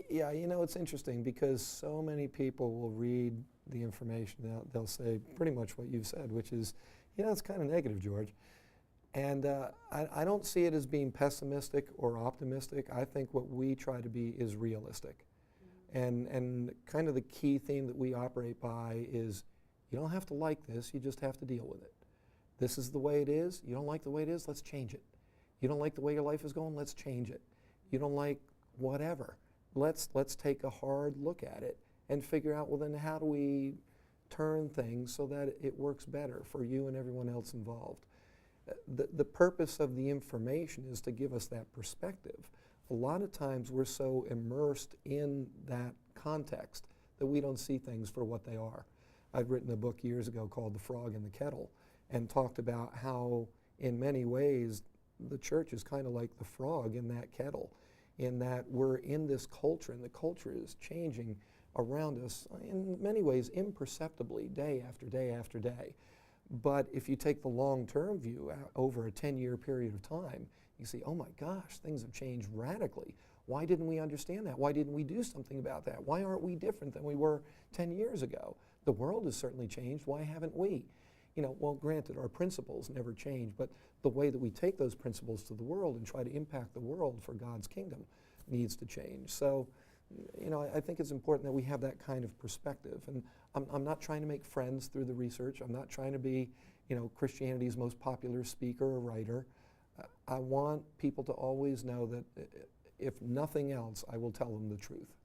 Yeah, it's interesting because so many people will read the information. They'll say pretty much what you've said, which is, it's kind of negative, George. And I don't see it as being pessimistic or optimistic. I think what we try to be is realistic. And kind of the key theme that we operate by is you don't have to like this, you just have to deal with it. This is the way it is. You don't like the way it is, let's change it. You don't like the way your life is going, let's change it. You don't like whatever. Let's take a hard look at it and figure out, well, then how do we turn things so that it works better for you and everyone else involved. The purpose of the information is to give us that perspective. A lot of times we're so immersed in that context that we don't see things for what they are. I'd written a book years ago called The Frog in the Kettle and talked about how in many ways the church is kind of like the frog in that kettle, in that we're in this culture and the culture is changing around us in many ways imperceptibly day after day after day. But if you take the long-term view over a 10-year period of time, you see, oh my gosh, things have changed radically. Why didn't we understand that? Why didn't we do something about that? Why aren't we different than we were 10 years ago? The world has certainly changed. Why haven't we? Well, granted, our principles never change, but the way that we take those principles to the world and try to impact the world for God's kingdom needs to change. So, I think it's important that we have that kind of perspective. And I'm not trying to make friends through the research. I'm not trying to be, Christianity's most popular speaker or writer. I want people to always know that if nothing else, I will tell them the truth.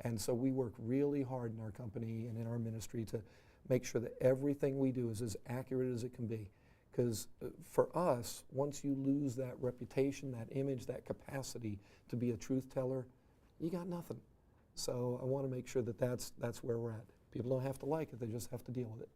And so we work really hard in our company and in our ministry to make sure that everything we do is as accurate as it can be. Because for us, once you lose that reputation, that image, that capacity to be a truth teller, you got nothing. So I want to make sure that that's where we're at. People don't have to like it, they just have to deal with it.